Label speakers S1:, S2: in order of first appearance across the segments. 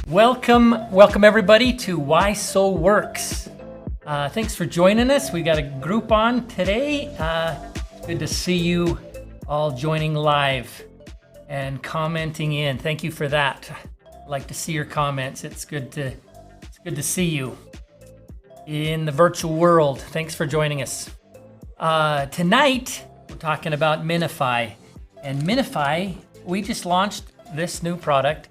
S1: Welcome everybody to Why Solle Works. Thanks for joining us. We got a group on today. Good to see you all joining live and commenting in. Thank you for that. I'd like to see your comments. It's good to see you in the virtual world. Thanks for joining us. Tonight we're talking about Minify, and Minify, we just launched this new product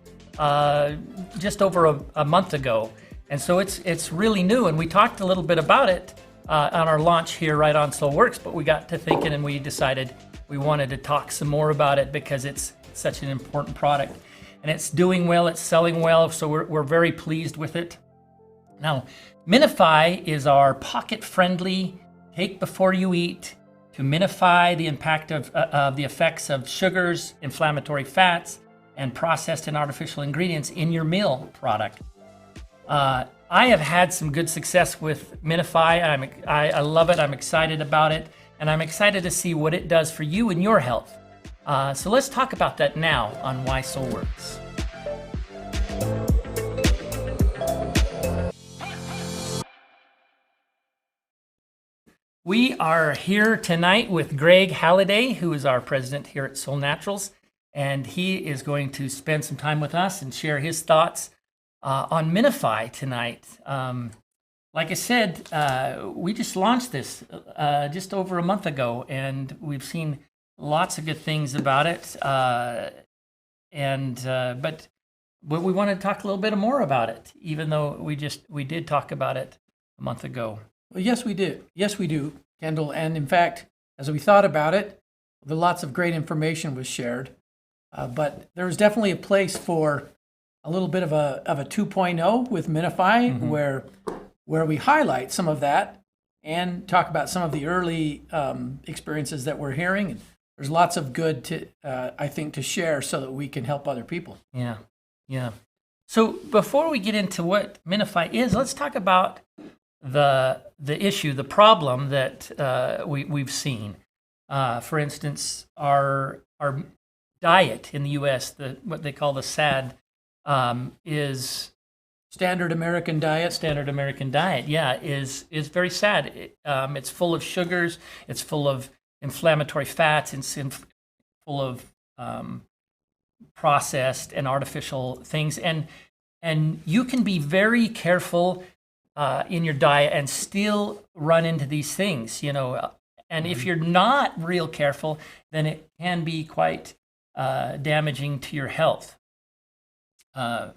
S1: just over a month ago, and so it's really new, and we talked a little bit about it on our launch here right on Solle Works, but we got to thinking and we decided we wanted to talk some more about it because it's such an important product, and it's doing well, it's selling well, so we're very pleased with it. Now, Minify is our pocket-friendly, take before you eat, to minify the impact of the effects of sugars, inflammatory fats, and processed and artificial ingredients in your meal product. I have had some good success with Minify. I love it. I'm excited about it, and I'm excited to see what it does for you and your health. So let's talk about that now on Why Solle Works. We are here tonight with Greg Halliday, who is our president here at Solle Naturals, and he is going to spend some time with us and share his thoughts on Minify tonight. Like I said, we just launched this just over a month ago, and we've seen lots of good things about it. But we want to talk a little bit more about it, even though we did talk about it a month ago.
S2: Well, yes, we did. Yes, we do, Kendall. And in fact, as we thought about it, lots of great information was shared. But there was definitely a place for a little bit of a 2.0 with Minify, where we highlight some of that and talk about some of the early experiences that we're hearing. And there's lots of good I think to share so that we can help other people.
S1: Yeah. So before we get into what Minify is, let's talk about the issue, the problem that we've seen. For instance, our diet in the U.S., what they call the SAD, is
S2: Standard American diet.
S1: Standard American diet, yeah, is very sad. It's full of sugars. It's full of inflammatory fats. It's full of processed and artificial things. And you can be very careful in your diet and still run into these things, And if you're not real careful, then it can be quite damaging to your health.
S2: I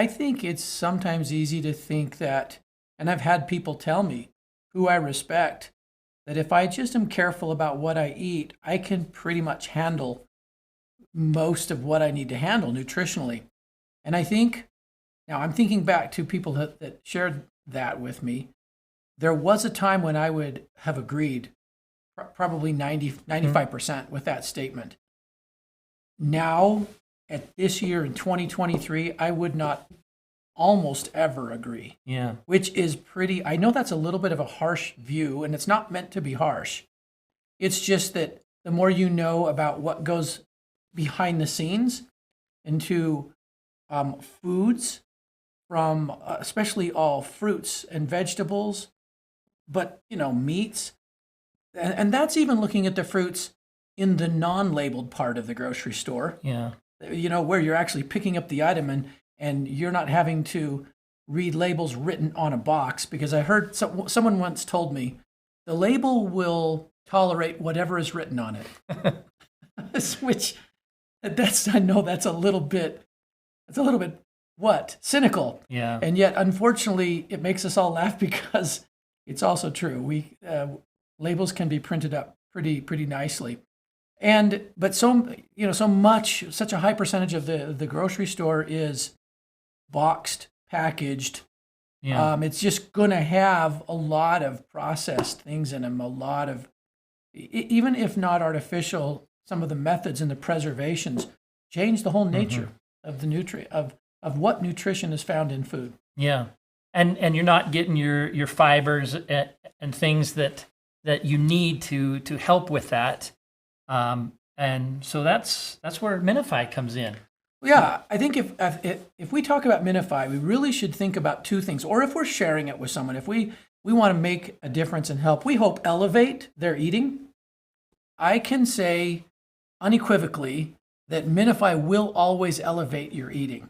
S2: think it's sometimes easy to think that, and I've had people tell me, who I respect, that if I just am careful about what I eat, I can pretty much handle most of what I need to handle nutritionally. And I think, now I'm thinking back to people that shared that with me. There was a time when I would have agreed probably 95% with that statement. Now, at this year in 2023, I would not almost ever agree.
S1: Yeah.
S2: Which is pretty, I know that's a little bit of a harsh view, and it's not meant to be harsh. It's just that the more you know about what goes behind the scenes into foods, from especially all fruits and vegetables, but, meats, and that's even looking at the fruits in the non-labeled part of the grocery store.
S1: Yeah.
S2: Where you're actually picking up the item and you're not having to read labels written on a box, because I heard someone once told me the label will tolerate whatever is written on it. Which I know that's a little bit cynical.
S1: Yeah.
S2: And yet, unfortunately, it makes us all laugh because it's also true. Labels can be printed up pretty nicely. But such a high percentage of the grocery store is boxed, packaged.
S1: Yeah.
S2: It's just going to have a lot of processed things in them, a lot of, even if not artificial, some of the methods and the preservations change the whole nature of the of what nutrition is found in food.
S1: Yeah. And you're not getting your fibers and things that you need to help with that. And so that's where Minify comes in.
S2: Yeah, I think if we talk about Minify, we really should think about two things. Or if we're sharing it with someone, if we want to make a difference and help, we hope elevate their eating. I can say unequivocally that Minify will always elevate your eating.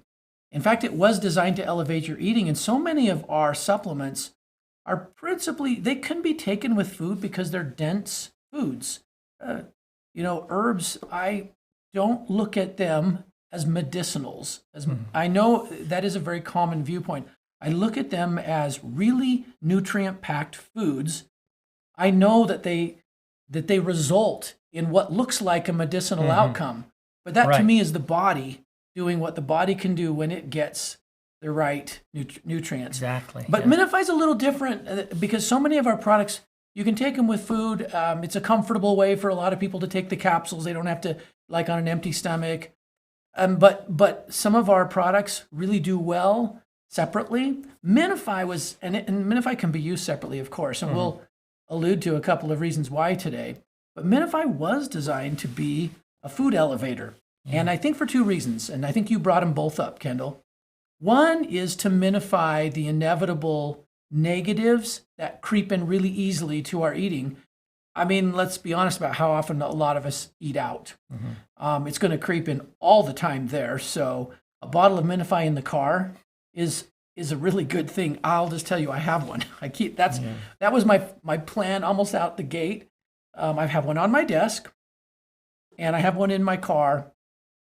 S2: In fact, it was designed to elevate your eating, and so many of our supplements are principally, they can be taken with food because they're dense foods. Herbs, I don't look at them as medicinals. I know that is a very common viewpoint. I look at them as really nutrient-packed foods. I know that they result in what looks like a medicinal outcome, but that to me is the body doing what the body can do when it gets the right nutrients.
S1: Exactly.
S2: But Minify is a little different because so many of our products, you can take them with food. It's a comfortable way for a lot of people to take the capsules. They don't have to, like, on an empty stomach. But some of our products really do well separately. Minify was, and Minify can be used separately, of course, and we'll allude to a couple of reasons why today. But Minify was designed to be a food elevator. And I think for two reasons, and I think you brought them both up, Kendall. One is to minify the inevitable negatives that creep in really easily to our eating. I mean, let's be honest about how often a lot of us eat out. It's going to creep in all the time there. So a bottle of Minify in the car is a really good thing. I'll just tell you, I have one. That was my plan almost out the gate. I have one on my desk, and I have one in my car,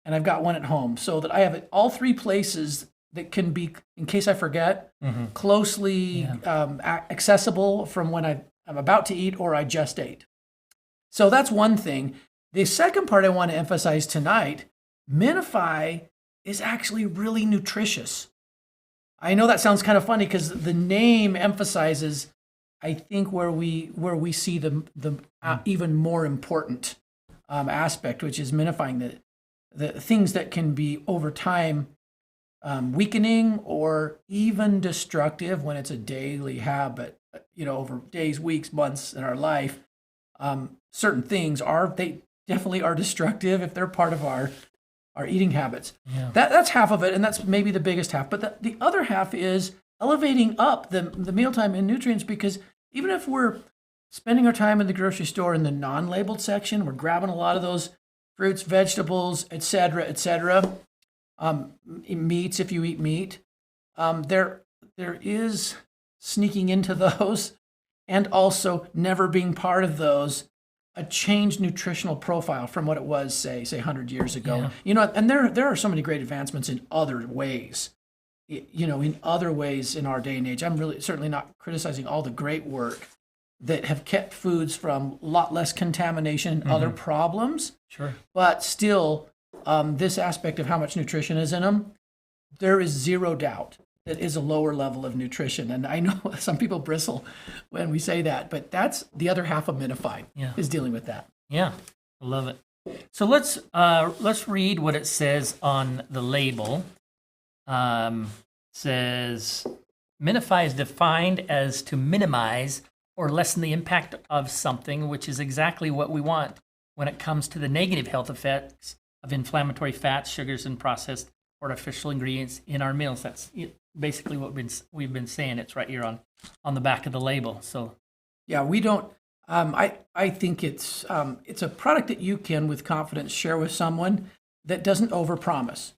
S2: and I've got one at home, so that I have it all three places that can be, in case I forget, closely accessible from when I'm about to eat or I just ate. So that's one thing. The second part I want to emphasize tonight, Minify is actually really nutritious. I know that sounds kind of funny because the name emphasizes, I think, where we see the even more important aspect, which is minifying the things that can be over time weakening or even destructive when it's a daily habit. Over days, weeks, months in our life, certain things they definitely are destructive if they're part of our eating habits. Yeah. That's half of it, and that's maybe the biggest half. But the other half is elevating up the mealtime in nutrients, because even if we're spending our time in the grocery store in the non-labeled section, we're grabbing a lot of those fruits, vegetables, et cetera, meats, if you eat meat, there is sneaking into those, and also never being part of those, a changed nutritional profile from what it was, say 100 years ago. Yeah. And there are so many great advancements in other ways. In other ways in our day and age. I'm really certainly not criticizing all the great work that have kept foods from a lot less contamination and other problems. Sure. But still, this aspect of how much nutrition is in them, there is zero doubt that is a lower level of nutrition. And I know some people bristle when we say that, but that's the other half of Minify is dealing with that. Yeah,
S1: I love it. So let's read what it says on the label. Says, Minify is defined as to minimize or lessen the impact of something, which is exactly what we want when it comes to the negative health effects of inflammatory fats, sugars, and processed artificial ingredients in our meals. That's basically what we've been saying. It's right here on the back of the label. So,
S2: yeah, we don't. I think it's a product that you can, with confidence, share with someone that doesn't overpromise.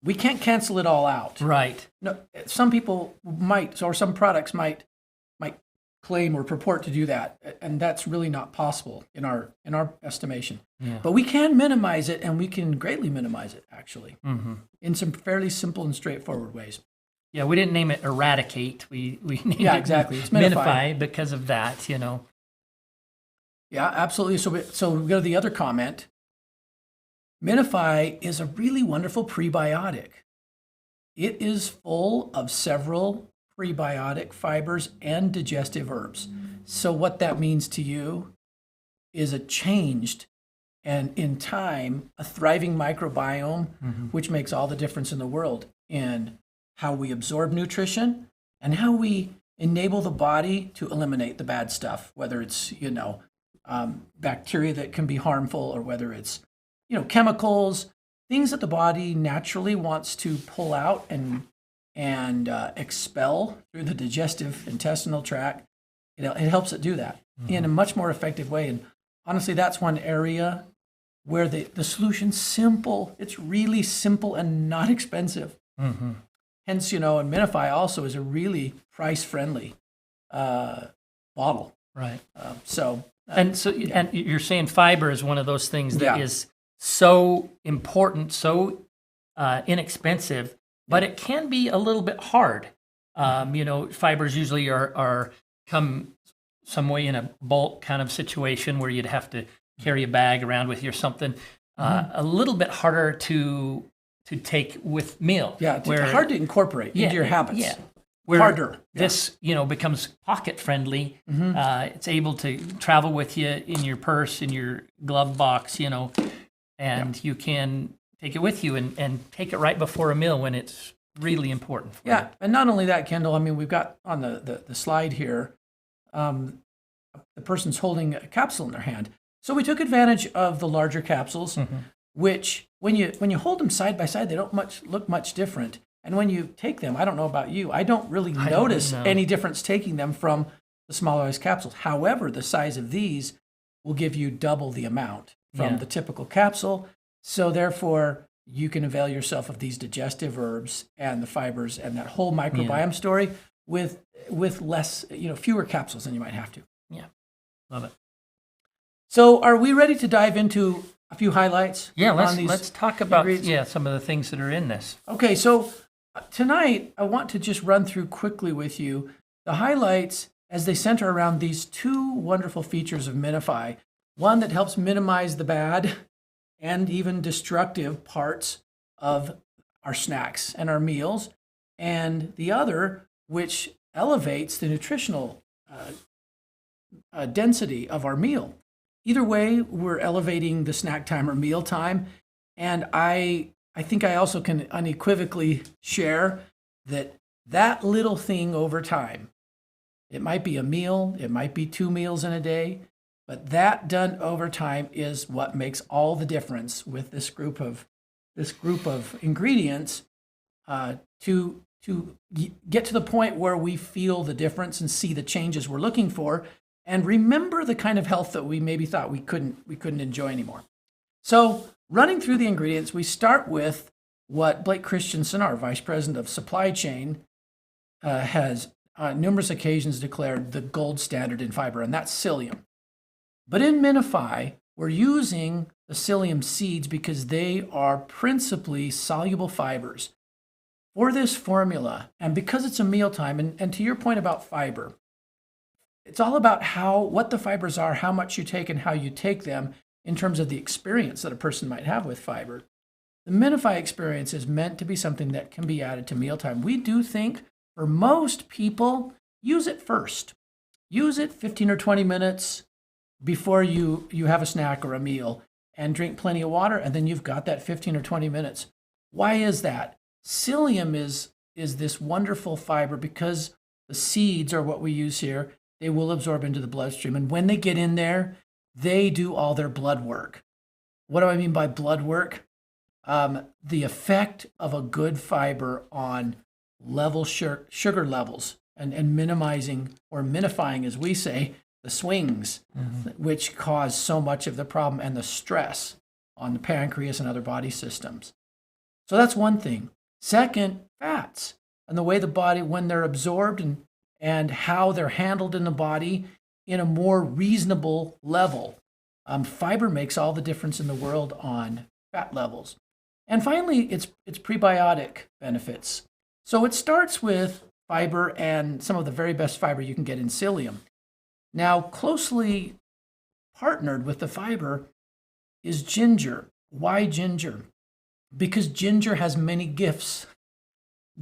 S2: We can't cancel it all out.
S1: Right.
S2: No, some people might, or some products might claim or purport to do that, and that's really not possible in our estimation. Yeah. But we can minimize it, and we can greatly minimize it, actually, in some fairly simple and straightforward ways.
S1: Yeah, we didn't name it eradicate. We named it
S2: exactly. It's
S1: Minify because of that, Yeah,
S2: absolutely. So we go to the other comment. Minify is a really wonderful prebiotic. It is full of several prebiotic fibers and digestive herbs. So what that means to you is a changed and, in time, a thriving microbiome, which makes all the difference in the world in how we absorb nutrition and how we enable the body to eliminate the bad stuff, whether it's, bacteria that can be harmful, or whether it's chemicals, things that the body naturally wants to pull out and expel through the digestive intestinal tract. It helps it do that in a much more effective way. And honestly, that's one area where the solution's simple. It's really simple and not expensive. Hence, and Minify also is a really price-friendly bottle.
S1: Right.
S2: And
S1: you're saying fiber is one of those things that is so important, so inexpensive, but it can be a little bit hard. Fibers usually are come some way in a bulk kind of situation where you'd have to carry a bag around with you or something. A little bit harder to take with meal.
S2: Yeah, hard to incorporate into your habits.
S1: Yeah. Where
S2: harder.
S1: This, becomes pocket friendly. It's able to travel with you in your purse, in your glove box, and you can take it with you and take it right before a meal when it's really important for you.
S2: And not only that, Kendall, I mean, we've got on the slide here, the person's holding a capsule in their hand. So we took advantage of the larger capsules, which when you hold them side by side, they don't look much different. And when you take them, I don't know about you, I don't really notice any difference taking them from the smaller size capsules. However, the size of these will give you double the amount from the typical capsule. So therefore, you can avail yourself of these digestive herbs and the fibers and that whole microbiome story with less, fewer capsules than you might have to.
S1: Yeah, love it.
S2: So are we ready to dive into a few highlights?
S1: Yeah, let's talk about some of the things that are in this.
S2: Okay, so tonight I want to just run through quickly with you the highlights as they center around these two wonderful features of Minify. One that helps minimize the bad and even destructive parts of our snacks and our meals, and the other which elevates the nutritional density of our meal. Either way, we're elevating the snack time or meal time, and I think I also can unequivocally share that little thing over time, it might be a meal, it might be 2 meals in a day, but that done over time is what makes all the difference with this group of ingredients to get to the point where we feel the difference and see the changes we're looking for, and remember the kind of health that we maybe thought we couldn't enjoy anymore. So running through the ingredients, we start with what Blake Christensen, our Vice President of Supply Chain, has on numerous occasions declared the gold standard in fiber, and that's psyllium. But in Minify, we're using the psyllium seeds because they are principally soluble fibers. For this formula, and because it's a mealtime, and to your point about fiber, it's all about what the fibers are, how much you take, and how you take them in terms of the experience that a person might have with fiber. The Minify experience is meant to be something that can be added to mealtime. We do think for most people, use it first. Use it 15 or 20 minutes before you have a snack or a meal, and drink plenty of water, and then you've got that 15 or 20 minutes. Why is that? Psyllium is this wonderful fiber because the seeds are what we use here. They will absorb into the bloodstream, and when they get in there, they do all their blood work. What do I mean by blood work? The effect of a good fiber on level sugar levels and minimizing or minifying, as we say, the swings, which cause so much of the problem and the stress on the pancreas and other body systems. So that's one thing. Second, fats and the way the body, when they're absorbed and how they're handled in the body in a more reasonable level. Fiber makes all the difference in the world on fat levels. And finally, it's prebiotic benefits. So it starts with fiber and some of the very best fiber you can get in psyllium. Now, closely partnered with the fiber is ginger. Why ginger? Because ginger has many gifts.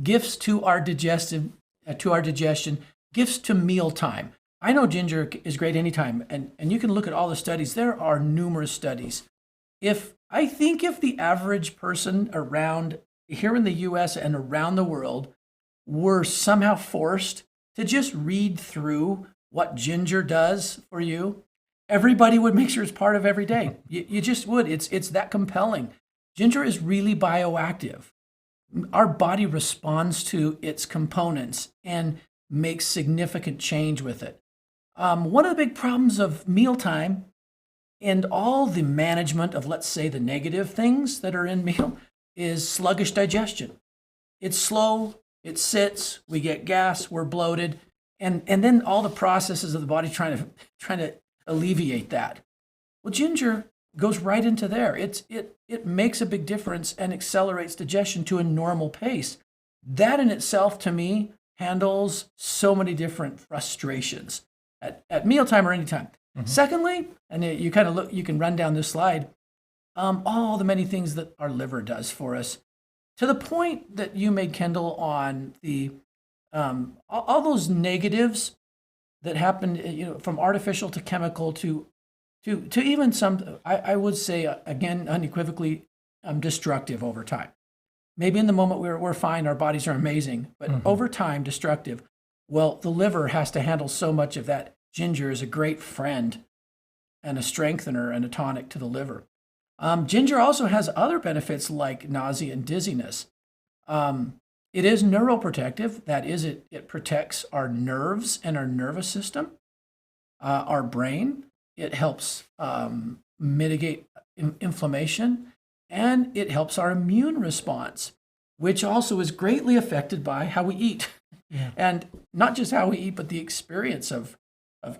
S2: Gifts to our digestion, gifts to mealtime. I know ginger is great anytime, and you can look at all the studies. There are numerous studies. I think if the average person around here in the US and around the world were somehow forced to just read through what ginger does for you, everybody would make sure it's part of every day. You just would. It's that compelling. Ginger is really bioactive. Our body responds to its components and makes significant change with it. One of the big problems of mealtime and all the management of, let's say, the negative things that are in meal is sluggish digestion. It's slow, it sits, we get gas, we're bloated, and then all the processes of the body trying to alleviate that. Well, ginger goes right into there. It makes a big difference and accelerates digestion to a normal pace. That in itself, to me, handles so many different frustrations at mealtime or anytime. Mm-hmm. Secondly, and you kind of look, you can run down this slide, all the many things that our liver does for us, to the point that you made, Kendall, on the all those negatives that happen, from artificial to chemical to even some, I would say, again, unequivocally destructive over time. Maybe in the moment we're fine, our bodies are amazing, but mm-hmm. over time, destructive. Well, the liver has to handle so much of that. Ginger is a great friend and a strengthener and a tonic to the liver. Ginger also has other benefits like nausea and dizziness. It is neuroprotective. That is, it protects our nerves and our nervous system, our brain. It helps mitigate inflammation, and it helps our immune response, which also is greatly affected by how we eat. Yeah. And not just how we eat, but the experience of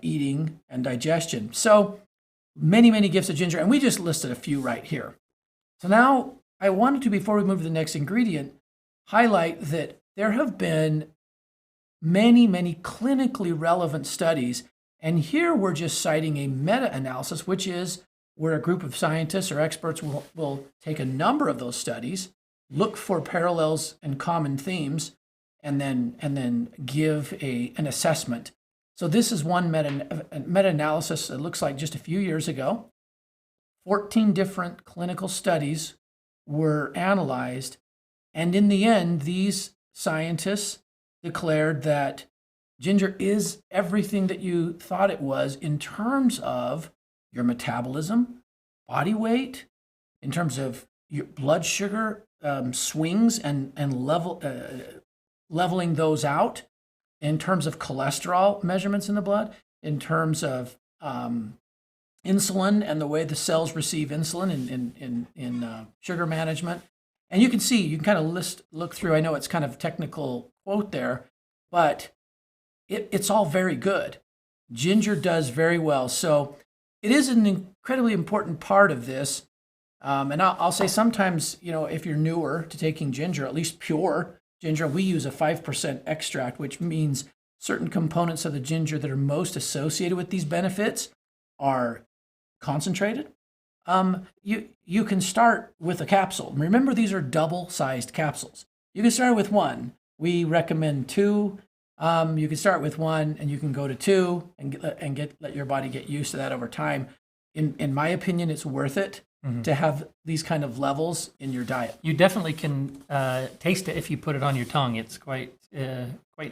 S2: eating and digestion. So many, many gifts of ginger, and we just listed a few right here. So now I wanted to, before we move to the next ingredient, highlight that there have been many, many clinically relevant studies. And here we're just citing a meta-analysis, which is where a group of scientists or experts will take a number of those studies, look for parallels and common themes, and then give an assessment. So this is one meta-analysis, it looks like just a few years ago. 14 different clinical studies were analyzed, and in the end, these scientists declared that ginger is everything that you thought it was in terms of your metabolism, body weight, in terms of your blood sugar swings and leveling those out, in terms of cholesterol measurements in the blood, in terms of insulin and the way the cells receive insulin in sugar management. And you can see, you can kind of look through, I know it's kind of a technical quote there, but it's all very good. Ginger does very well. So it is an incredibly important part of this. And I'll say sometimes, if you're newer to taking ginger, at least pure ginger, we use a 5% extract, which means certain components of the ginger that are most associated with these benefits are concentrated. You can start with a capsule. Remember, these are double-sized capsules. You can start with one. We recommend 2. You can start with 1 and you can go to 2 and let your body get used to that over time. In my opinion, it's worth it mm-hmm. to have these kind of levels in your diet.
S1: You definitely can taste it if you put it on your tongue. It's quite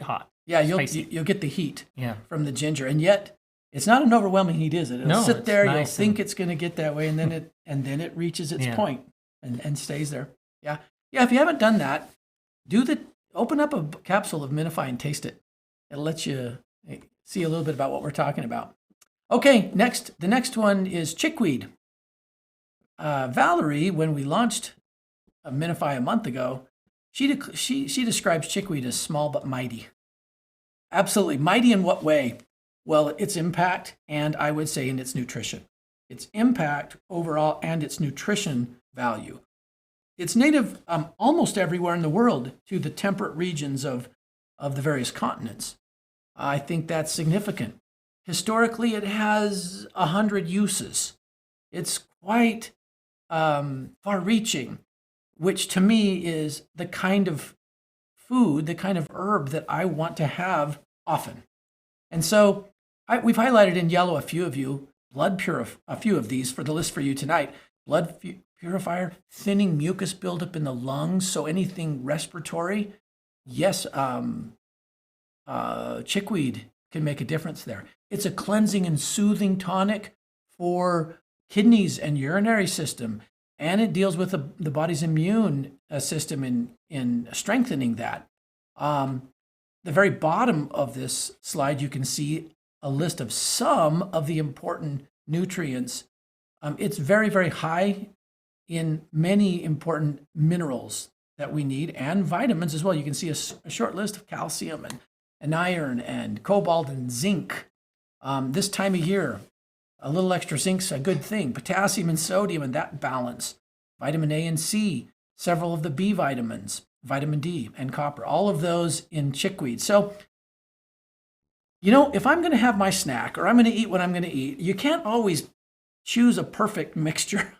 S1: hot.
S2: Yeah, you'll get the heat from the ginger, and yet it's not an overwhelming heat, is it? It'll sit there. Nice, you'll think it's going to get that way, and then it reaches its point and stays there. Yeah. If you haven't done that, open up a capsule of Minify and taste it. It'll let you see a little bit about what we're talking about. Okay, the next one is chickweed. Valerie, when we launched Minify a month ago, she describes chickweed as small but mighty. Absolutely. Mighty in what way? Well, its impact, and I would say in its nutrition. Its impact overall and its nutrition value. It's native almost everywhere in the world to the temperate regions of the various continents. I think that's significant. Historically, it has 100 uses. It's quite far-reaching, which to me is the kind of food, the kind of herb that I want to have often. And so we've highlighted in yellow a few of these for the list for you tonight. Blood purifier, thinning mucus buildup in the lungs, so anything respiratory. Yes, chickweed can make a difference there. It's a cleansing and soothing tonic for kidneys and urinary system. and it deals with the body's immune system in strengthening that. The very bottom of this slide, you can see a list of some of the important nutrients. It's very, very high in many important minerals that we need, and vitamins as well. You can see a short list of calcium and iron and cobalt and zinc. This time of year, a little extra zinc's a good thing. Potassium and sodium and that balance. Vitamin A and C, several of the B vitamins, vitamin D and copper, all of those in chickweed. So, if I'm going to have my snack or I'm going to eat what I'm going to eat, you can't always choose a perfect mixture.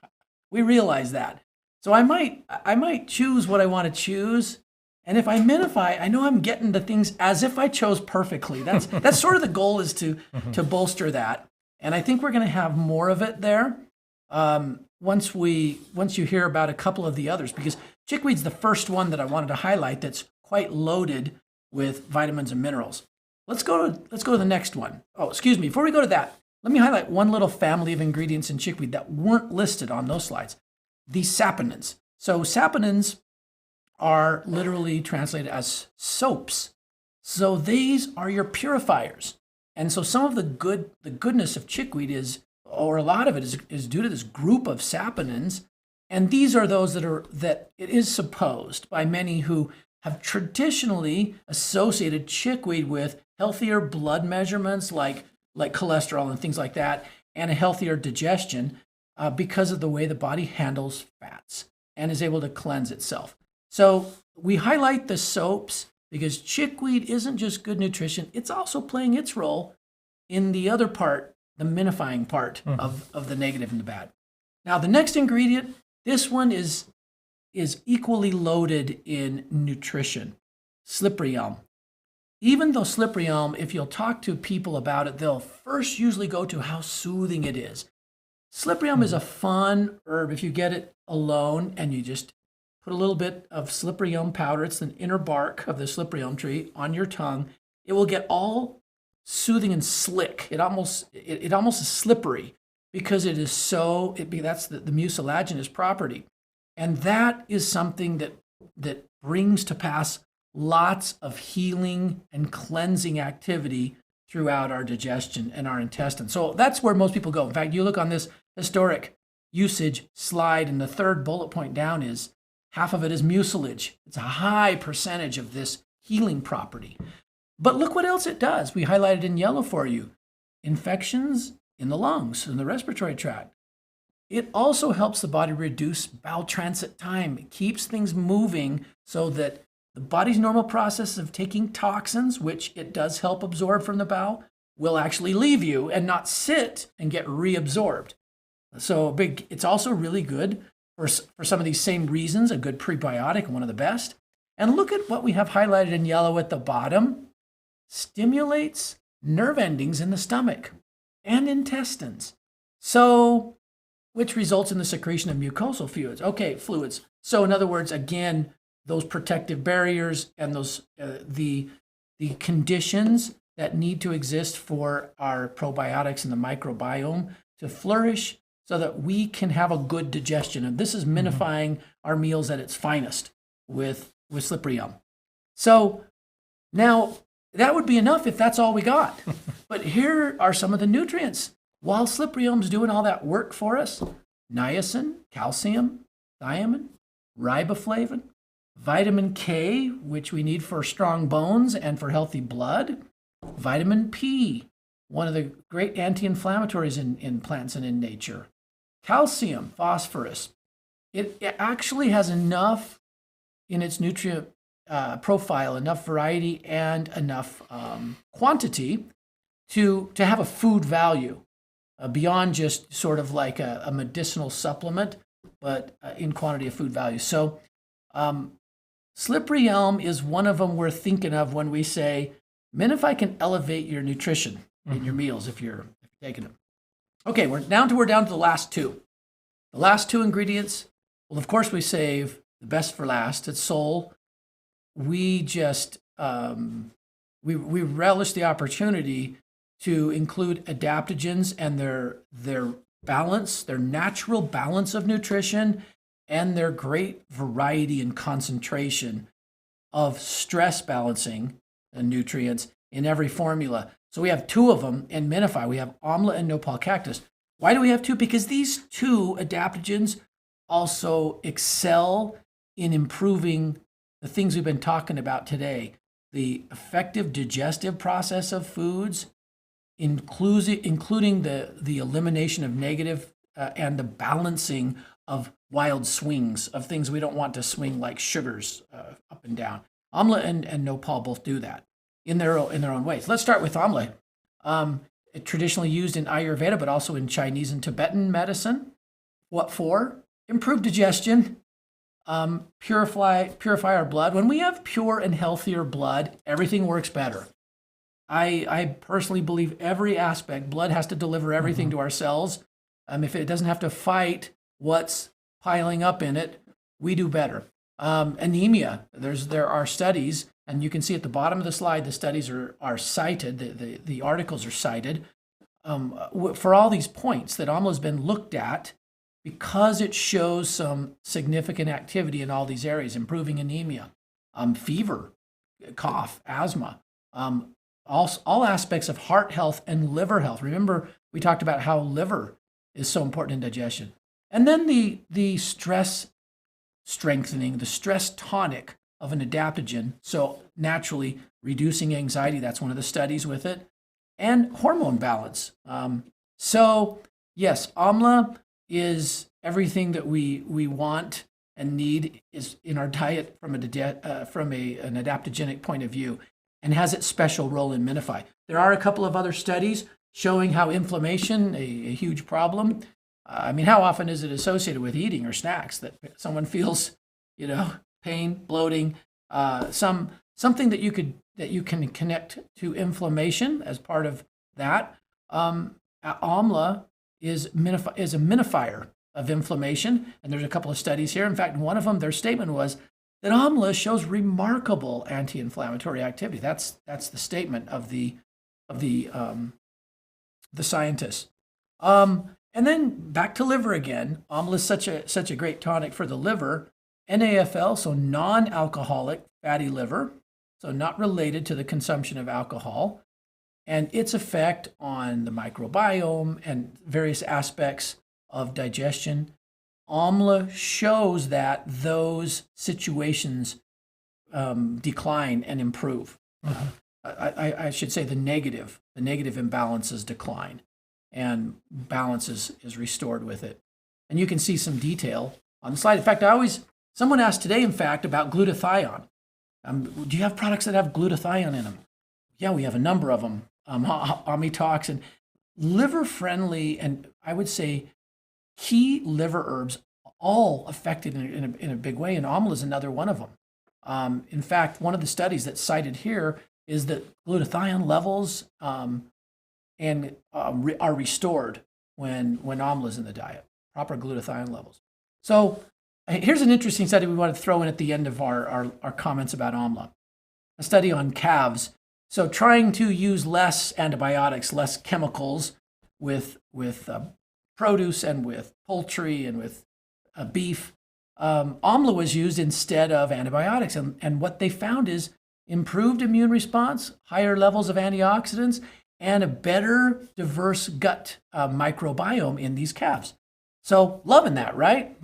S2: We realize that. So I might choose what I want to choose. And if I minify, I know I'm getting the things as if I chose perfectly. That's sort of the goal, is to bolster that. And I think we're going to have more of it there once you hear about a couple of the others, because chickweed's the first one that I wanted to highlight that's quite loaded with vitamins and minerals. Let's go to the next one. Oh, excuse me. Before we go to that, let me highlight one little family of ingredients in chickweed that weren't listed on those slides. The saponins. So saponins are literally translated as soaps. So these are your purifiers. And so some of the goodness of chickweed is, or a lot of it is due to this group of saponins. And these are those that it is supposed by many who have traditionally associated chickweed with healthier blood measurements like cholesterol and things like that, and a healthier digestion because of the way the body handles fats and is able to cleanse itself. So we highlight the soaps because chickweed isn't just good nutrition, it's also playing its role in the other part, the minifying part of the negative and the bad. Now, the next ingredient, this one is equally loaded in nutrition, slippery elm. Even though slippery elm, if you'll talk to people about it, they'll first usually go to how soothing it is. Slippery elm is a fun herb if you get it alone and you just put a little bit of slippery elm powder, it's the inner bark of the slippery elm tree, on your tongue. It will get all soothing and slick. It almost is slippery because it is that's the mucilaginous property. And that is something that brings to pass lots of healing and cleansing activity throughout our digestion and our intestine. So that's where most people go. In fact, you look on this historic usage slide, and the third bullet point down is half of it is mucilage. It's a high percentage of this healing property. But look what else it does. We highlighted in yellow for you. Infections in the lungs, in the respiratory tract. It also helps the body reduce bowel transit time. It keeps things moving so that the body's normal process of taking toxins, which it does help absorb from the bowel, will actually leave you and not sit and get reabsorbed. So it's also really good for some of these same reasons, a good prebiotic, one of the best. And look at what we have highlighted in yellow at the bottom. Stimulates nerve endings in the stomach and intestines. So, which results in the secretion of mucosal fluids. So in other words, again, those protective barriers and those the conditions that need to exist for our probiotics and the microbiome to flourish so that we can have a good digestion. And this is minifying our meals at its finest with slippery elm. So now that would be enough if that's all we got. But here are some of the nutrients. While slippery elm's doing all that work for us, niacin, calcium, thiamine, riboflavin, vitamin K, which we need for strong bones and for healthy blood, vitamin P, one of the great anti-inflammatories in plants and in nature, calcium, phosphorus. It actually has enough in its nutrient profile, enough variety and enough quantity to have a food value beyond just sort of like a medicinal supplement, but in quantity of food value. So slippery elm is one of them we're thinking of when we say, Minify can elevate your nutrition in your meals if you're taking it. Okay, we're down to the last two. The last two ingredients, well, of course, we save the best for last. It's Solle. We just, we relish the opportunity to include adaptogens and their balance, their natural balance of nutrition, and their great variety and concentration of stress balancing nutrients in every formula. So we have two of them in Minify. We have Amla and Nopal cactus. Why do we have two? Because these two adaptogens also excel in improving the things we've been talking about today. The effective digestive process of foods, including the elimination of negative and the balancing of wild swings of things we don't want to swing, like sugars up and down. Amla and Nopal both do that in their own ways. Let's start with Amla. Traditionally used in Ayurveda, but also in Chinese and Tibetan medicine. What for? Improve digestion, purify our blood. When we have pure and healthier blood, everything works better. I personally believe every aspect, blood has to deliver everything to our cells. If it doesn't have to fight what's piling up in it, we do better. Anemia, there are studies, and you can see at the bottom of the slide, the studies are cited, the articles are cited for all these points that Amla has been looked at because it shows some significant activity in all these areas, improving anemia, fever, cough, asthma, all aspects of heart health and liver health. Remember, we talked about how liver is so important in digestion. And then the stress strengthening, the stress tonic of an adaptogen, so naturally reducing anxiety, that's one of the studies with it, and hormone balance. So yes, Amla is everything that we want and need is in our diet from an adaptogenic point of view, and has its special role in Minify. There are a couple of other studies showing how inflammation, a huge problem. How often is it associated with eating or snacks that someone feels, pain, bloating, something that you can connect to inflammation as part of that. Amla is a minifier of inflammation, and there's a couple of studies here. In fact, one of them, their statement was that Amla shows remarkable anti-inflammatory activity. That's the statement of the scientists. And then back to liver again. Amla is such a great tonic for the liver. NAFL, so non-alcoholic fatty liver, so not related to the consumption of alcohol, and its effect on the microbiome and various aspects of digestion. Amla shows that those situations decline and improve. I should say the negative imbalances decline, and balance is restored with it. And you can see some detail on the slide. In fact, someone asked today, in fact, about glutathione. Do you have products that have glutathione in them? Yeah, we have a number of them. Omnitoxin, liver-friendly, and I would say key liver herbs, all affected in a big way, and Amla is another one of them. In fact, one of the studies that's cited here is that glutathione levels are restored when Amla is in the diet, proper glutathione levels. So here's an interesting study we want to throw in at the end of our comments about Amla. A study on calves. So trying to use less antibiotics, less chemicals with produce and with poultry and with beef. Amla was used instead of antibiotics. And what they found is improved immune response, higher levels of antioxidants, and a better diverse gut microbiome in these calves. So loving that, right?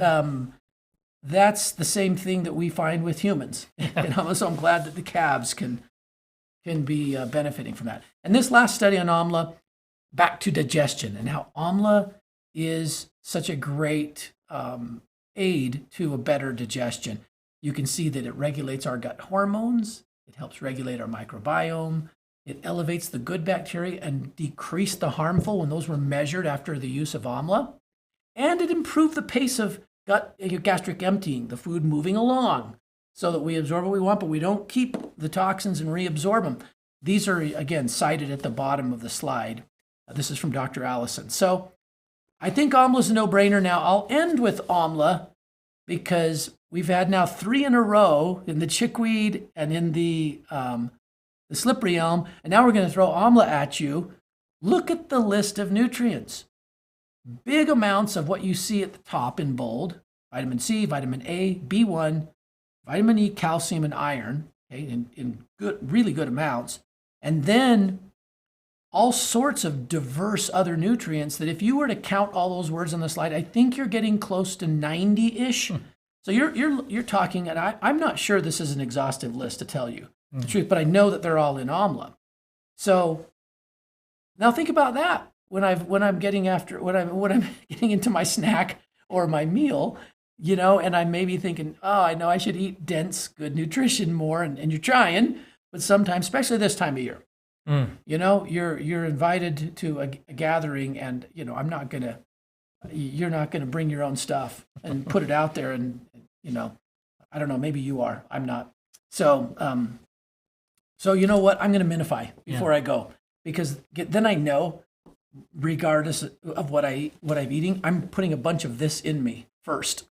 S2: That's the same thing that we find with humans. So I'm glad that the calves can be benefiting from that. And this last study on Amla, back to digestion and how Amla is such a great aid to a better digestion. You can see that it regulates our gut hormones. It helps regulate our microbiome. It elevates the good bacteria and decreased the harmful when those were measured after the use of Amla. And it improved the pace of gastric emptying, the food moving along, so that we absorb what we want, but we don't keep the toxins and reabsorb them. These are, again, cited at the bottom of the slide. This is from Dr. Allison. So I think Amla is a no-brainer now. I'll end with Amla because we've had now 3 in a row in the chickweed and in the slippery elm, and now we're going to throw Amla at you. Look at the list of nutrients. big amounts of what you see at the top in bold: vitamin C, vitamin A, B1, vitamin E, calcium, and iron, okay, in good, really good amounts. And then all sorts of diverse other nutrients that if you were to count all those words on the slide, I think you're getting close to 90-ish. So you're talking, and I'm not sure this is an exhaustive list to tell you the truth, but I know that they're all in AMLA. So now think about that when I'm getting into my snack or my meal, and I may be thinking, oh, I know I should eat dense, good nutrition more, and you're trying, but sometimes, especially this time of year, you're invited to a gathering, and you're not gonna bring your own stuff and put it out there, and I don't know, maybe you are, I'm not. So you know what? I'm gonna Minify before I go, because then I know, regardless of what I'm eating, I'm putting a bunch of this in me first.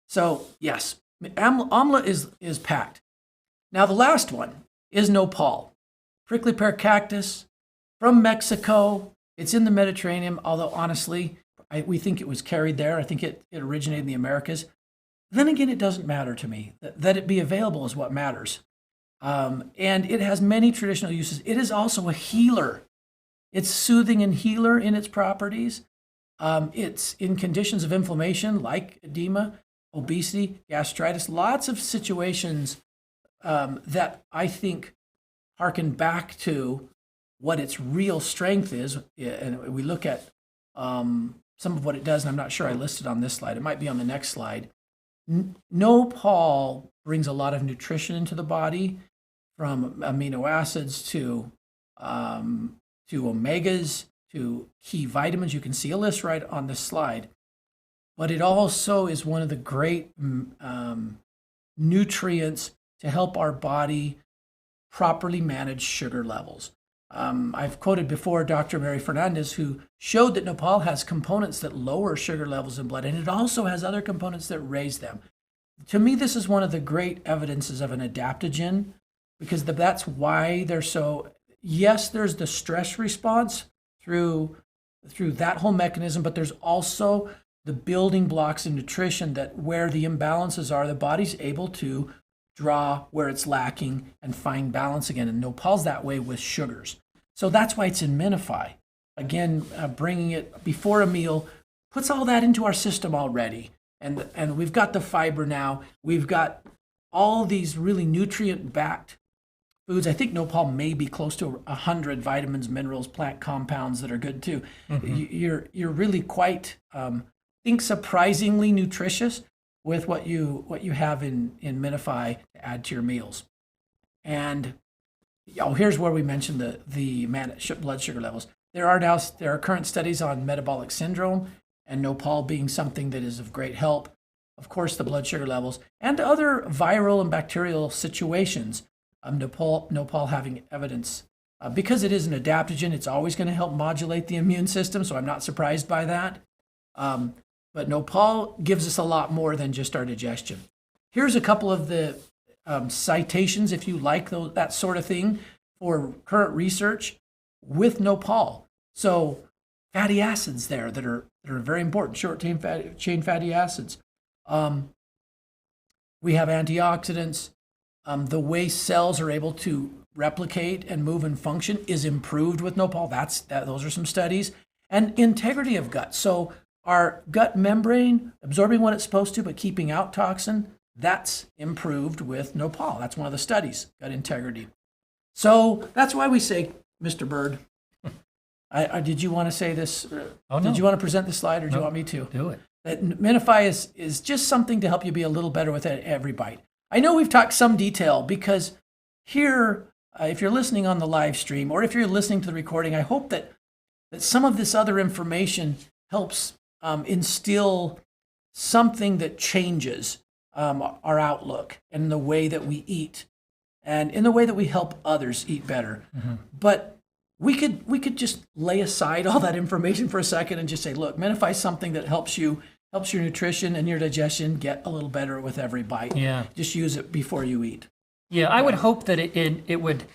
S2: So yes, AMLA is packed. Now the last one is nopal, prickly pear cactus from Mexico. It's in the Mediterranean, although honestly, we think it was carried there. I think it originated in the Americas. Then again, it doesn't matter to me. That it be available is what matters. And it has many traditional uses. It is also a healer. It's soothing and healer in its properties. It's in conditions of inflammation like edema, obesity, gastritis, lots of situations that I think harken back to what its real strength is. And we look at some of what it does, and I'm not sure I listed on this slide. It might be on the next slide. Nopal brings a lot of nutrition into the body, from amino acids to omegas to key vitamins. You can see a list right on this slide. But it also is one of the great nutrients to help our body properly manage sugar levels. I've quoted before Dr. Mary Fernandez, who showed that nopal has components that lower sugar levels in blood, and it also has other components that raise them. To me, this is one of the great evidences of an adaptogen, because that's why they're so, yes, there's the stress response through that whole mechanism, but there's also the building blocks in nutrition that where the imbalances are, the body's able to draw where it's lacking and find balance again. And nopal's that way with sugars. So that's why it's in Minify. Again, bringing it before a meal puts all that into our system already. And we've got the fiber now. We've got all these really nutrient-backed foods. I think nopal may be close to 100 vitamins, minerals, plant compounds that are good too. You're really quite, I think, surprisingly nutritious with what you have in Minify to add to your meals. And here's where we mentioned the blood sugar levels. There are current studies on metabolic syndrome, and nopal being something that is of great help. Of course, the blood sugar levels and other viral and bacterial situations. Nopal having evidence because it is an adaptogen. It's always going to help modulate the immune system, so I'm not surprised by that. But nopal gives us a lot more than just our digestion. Here's a couple of the citations, if you like that sort of thing, for current research with nopal. So fatty acids there that are very important, short-chain fatty acids. We have antioxidants. The way cells are able to replicate and move and function is improved with nopal. Those are some studies. And integrity of gut. So our gut membrane absorbing what it's supposed to, but keeping out toxin, that's improved with nopal. That's one of the studies, gut integrity. So that's why we say, Mr. Bird, did you want to say this?
S1: Oh, no.
S2: Did you want to present the slide, or do you want me to?
S1: Do it.
S2: That Minify is just something to help you be a little better with every bite. I know we've talked some detail because here, if you're listening on the live stream or if you're listening to the recording, I hope that some of this other information helps instill something that changes our outlook and the way that we eat and in the way that we help others eat better. But we could just lay aside all that information for a second and just say, look, Minify is something that helps your nutrition and your digestion get a little better with every bite.
S1: Yeah.
S2: Just use it before you eat.
S1: Yeah, I would hope that it would,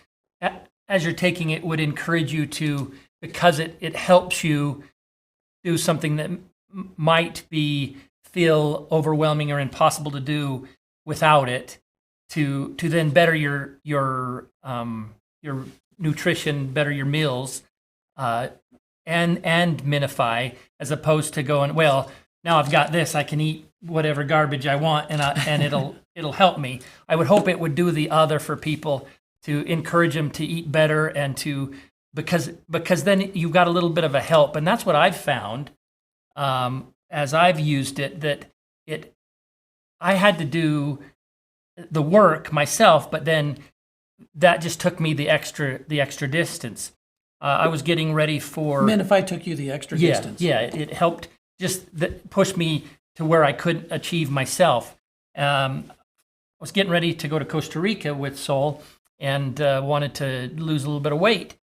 S1: as you're taking it, would encourage you to, because it helps you do something that might feel overwhelming or impossible to do without it, to then better your nutrition, better your meals, and Minify, as opposed to going, well, now I've got this, I can eat whatever garbage I want, and it'll help me. I would hope it would do the other for people, to encourage them to eat better, and because then you've got a little bit of a help. And that's what I've found, as I've used it, that I had to do the work myself, but then that just took me the extra distance. I was getting ready for
S2: Minify took you the extra distance.
S1: Yeah, it helped just push me to where I could achieve myself. I was getting ready to go to Costa Rica with Solle, and wanted to lose a little bit of weight.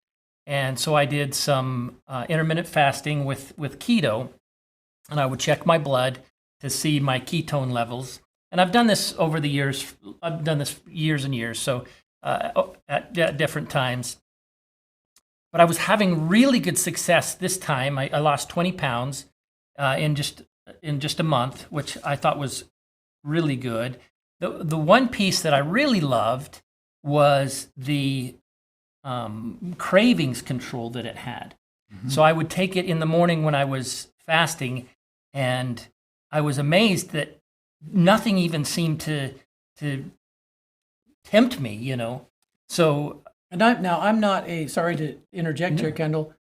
S1: And so I did some intermittent fasting with keto, and I would check my blood to see my ketone levels. And I've done this over the years. I've done this years and years, so at different times. But I was having really good success this time. I lost 20 pounds in just a month, which I thought was really good. The one piece that I really loved was the cravings control that it had. Mm-hmm. So I would take it in the morning when I was fasting, and I was amazed that nothing even seemed to tempt me, So,
S2: and I'm not sorry to interject here, Kendall.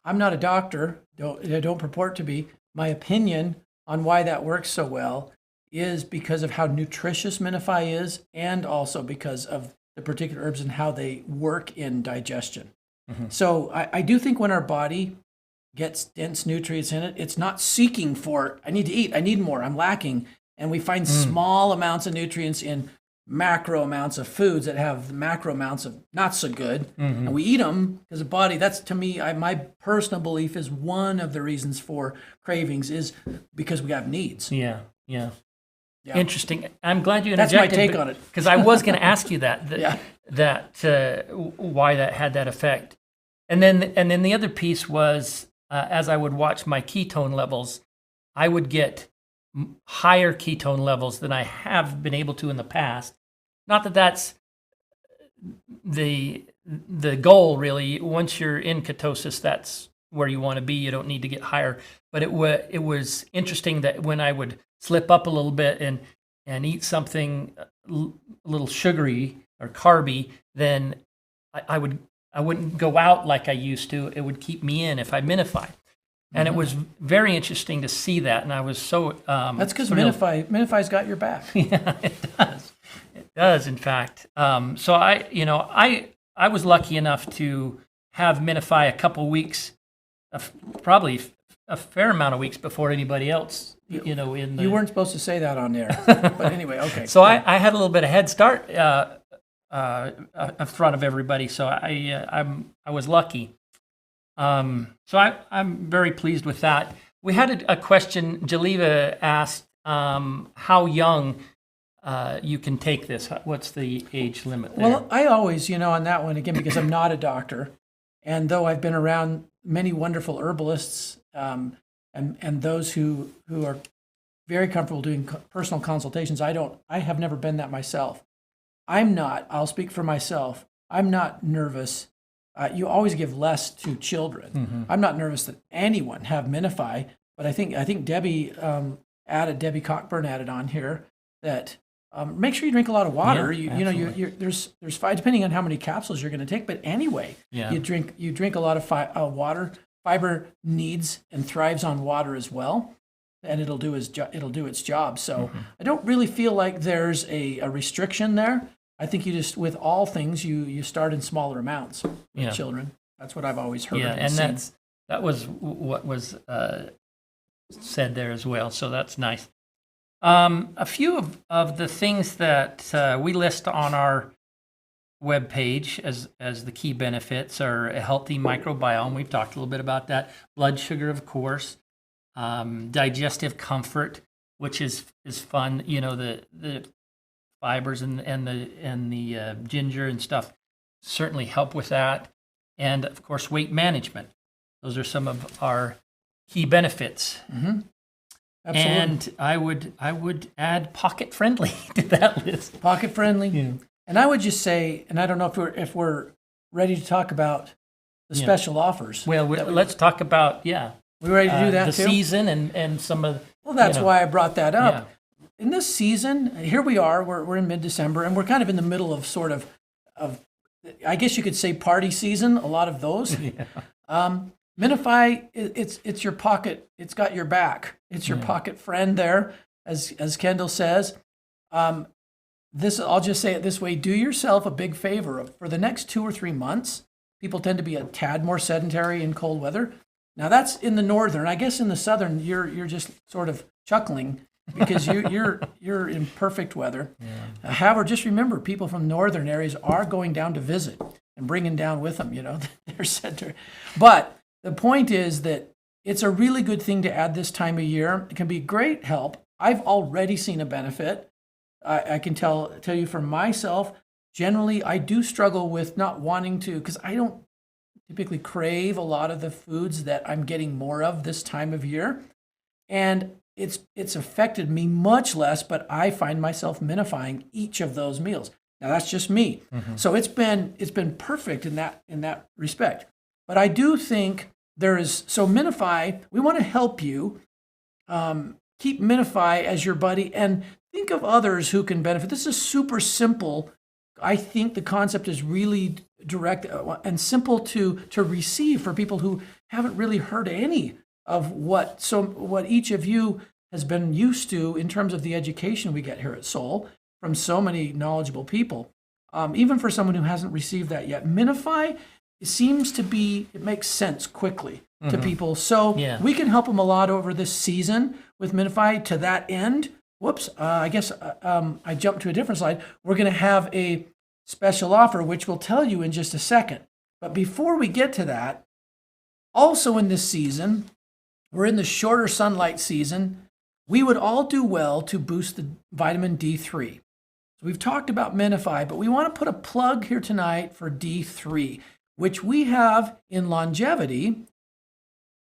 S2: I'm not a doctor. I don't purport to be. My opinion on why that works so well is because of how nutritious Minify is, and also because of the particular herbs and how they work in digestion. Mm-hmm. So I do think when our body gets dense nutrients in it, it's not seeking for, I need to eat, I need more, I'm lacking. And we find small amounts of nutrients in macro amounts of foods that have macro amounts of not so good. Mm-hmm. And we eat them because the body, that's, to me, my personal belief is one of the reasons for cravings is because we have needs.
S1: Yeah. Interesting. I'm glad you interjected.
S2: That's my take on it.
S1: Because I was going to ask you that
S2: Yeah.
S1: Why that had that effect. And then the other piece was, as I would watch my ketone levels, I would get higher ketone levels than I have been able to in the past. Not that that's the goal, really. Once you're in ketosis, that's where you want to be. You don't need to get higher. But it was interesting that when I would slip up a little bit and eat something a little sugary or carby, then I wouldn't go out like I used to. It would keep me in if I Minify. And it was very interesting to see that, and I was so
S2: that's because Minify's got your back.
S1: Yeah, it does. It does, in fact. So I was lucky enough to have Minify a couple weeks, probably a fair amount of weeks before anybody else. You
S2: weren't supposed to say that on air, but anyway, okay.
S1: So I had a little bit of head start in front of everybody, so I was lucky. So I'm very pleased with that. We had a question. Jaleva asked how young you can take this. What's the age limit there?
S2: Well, I always, on that one, again, because I'm not a doctor, and though I've been around many wonderful herbalists and those who are very comfortable doing personal consultations, I have never been that myself. I'll speak for myself, I'm not nervous. You always give less to children. Mm-hmm. I'm not nervous that anyone have Minify, but I think Debbie Cockburn added on here that make sure you drink a lot of water. Yeah, there's 5, depending on how many capsules you're going to take, but anyway, you drink a lot of water. Fiber needs and thrives on water as well, and it'll do its job. So I don't really feel like there's a restriction there. I think you just, with all things, you start in smaller amounts with children. That's what I've always heard.
S1: Yeah, and that was what was said there as well. So that's nice. A few of the things that we list on our webpage as the key benefits are a healthy microbiome. We've talked a little bit about that. Blood sugar, of course. Digestive comfort, which is fun. The fibers and the ginger and stuff certainly help with that. And of course, weight management. Those are some of our key benefits.
S2: Absolutely.
S1: And I would add pocket friendly to that list.
S2: Pocket friendly.
S1: Yeah.
S2: And I would just say, and I don't know if we're ready to talk about the special offers.
S1: Well, let's talk about
S2: We ready to do that
S1: the
S2: too?
S1: season and some of.
S2: Well, that's why I brought that up.
S1: Yeah.
S2: In this season, here we are. We're in mid-December, and we're kind of in the middle of sort of I guess you could say party season. A lot of those. Minify, it's your pocket. It's got your back. It's your pocket friend there, as Kendall says. I'll just say it this way: do yourself a big favor. For the next 2 or 3 months, people tend to be a tad more sedentary in cold weather. Now that's in the northern. I guess in the southern, you're just sort of chuckling because you're in perfect weather. Yeah. However, just remember, people from northern areas are going down to visit and bringing down with them, their center. But the point is that it's a really good thing to add this time of year. It can be great help. I've already seen a benefit. I can tell you for myself, generally, I do struggle with not wanting to, because I don't typically crave a lot of the foods that I'm getting more of this time of year. And it's affected me much less, but I find myself minifying each of those meals. Now that's just me. So it's been perfect in that respect. But I do think Minify, we want to help you keep Minify as your buddy and think of others who can benefit. This is super simple. I think the concept is really direct and simple to receive for people who haven't really heard any of what each of you has been used to in terms of the education we get here at Solle from so many knowledgeable people. Even for someone who hasn't received that yet, Minify it makes sense quickly to people. So we can help them a lot over this season with Minify. To that end, I guess I jumped to a different slide. We're going to have a special offer, which we'll tell you in just a second. But before we get to that, also in this season, we're in the shorter sunlight season. We would all do well to boost the vitamin D3. So we've talked about Minify, but we want to put a plug here tonight for D3, which we have in longevity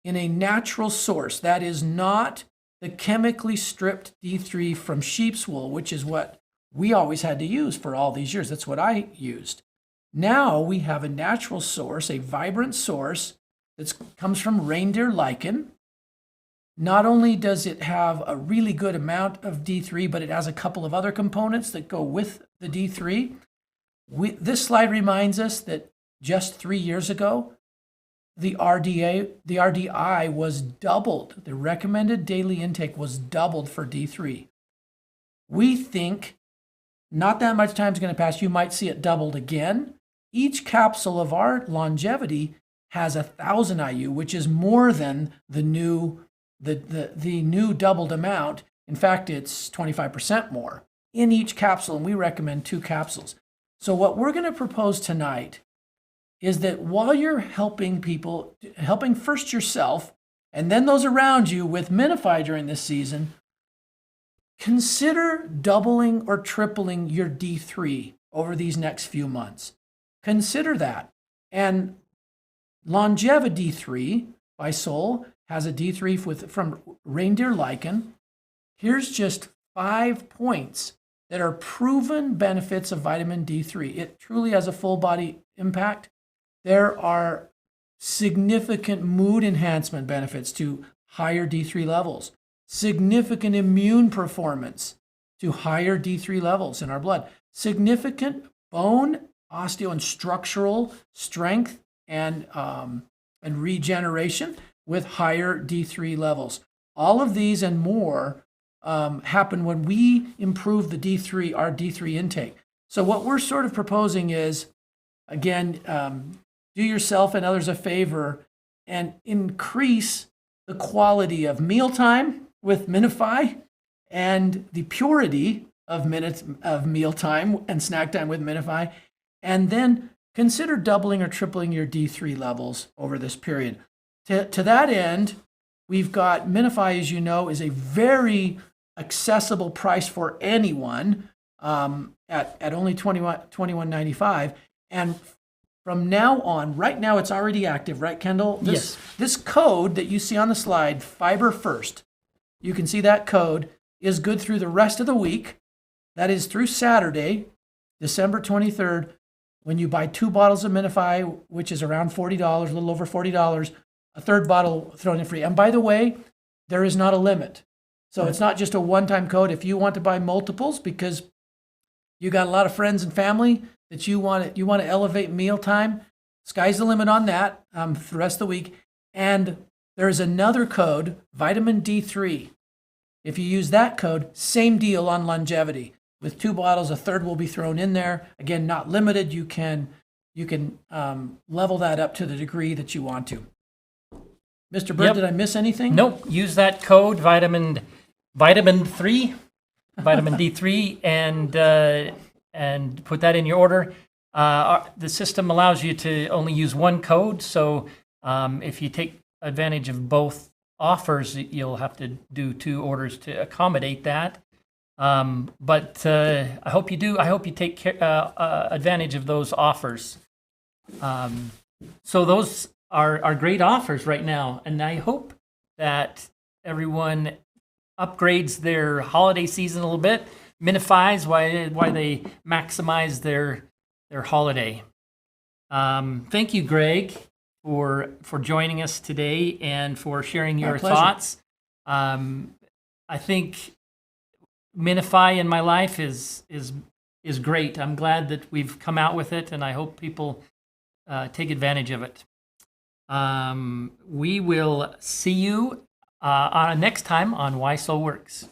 S2: in a natural source. That is not the chemically stripped D3 from sheep's wool, which is what we always had to use for all these years. That's what I used. Now we have a natural source, a vibrant source that comes from reindeer lichen. Not only does it have a really good amount of D3, but it has a couple of other components that go with the D3. This slide reminds us that just 3 years ago, the RDI was doubled. The recommended daily intake was doubled for D3. We think not that much time is going to pass. You might see it doubled again. Each capsule of our longevity has 1,000 IU, which is more than the new doubled amount. In fact, it's 25% more in each capsule, and we recommend 2 capsules. So what we're going to propose tonight is that while you're helping people, helping first yourself and then those around you with Minify during this season, consider doubling or tripling your D3 over these next few months. Consider that. And Longevity D3 by Solle has a D3 from reindeer lichen. Here's just 5 points that are proven benefits of vitamin D3. It truly has a full body impact. There are significant mood enhancement benefits to higher D3 levels, significant immune performance to higher D3 levels in our blood, significant bone, osteo, and structural strength and regeneration with higher D3 levels. All of these and more happen when we improve our D3 intake. So what we're sort of proposing is, again, do yourself and others a favor and increase the quality of mealtime with Minify and the purity of mealtime and snack time with Minify, and then consider doubling or tripling your D3 levels over this period. To that end, we've got Minify, as you know, is a very accessible price for anyone at only $21.95. And From now on, right now it's already active, right, Kendall?
S1: Yes.
S2: This code that you see on the slide, Fiber First, you can see that code is good through the rest of the week. That is through Saturday, December 23rd, when you buy 2 bottles of Minify, which is around $40, a little over $40, a third bottle thrown in free. And by the way, there is not a limit. So it's not just a one-time code. If you want to buy multiples because you got a lot of friends and family that you want to elevate mealtime, sky's the limit on that for the rest of the week. And there's another code, vitamin D3. If you use that code, same deal on longevity. With 2 bottles, a third will be thrown in there. Again, not limited. You can level that up to the degree that you want to. Mr. Bird, Did I miss anything?
S1: Nope. Use that code, vitamin 3, vitamin D3, and put that in your order. The system allows you to only use one code, so if you take advantage of both offers, you'll have to do 2 orders to accommodate that. But I hope you do. I hope you take advantage of those offers. So those are great offers right now, and I hope that everyone upgrades their holiday season a little bit, minifies why they maximize their holiday. Thank you, Greg, for joining us today and for sharing your thoughts. I think Minify in my life is great. I'm glad that we've come out with it, and I hope people take advantage of it. We will see you next time on Why So Works.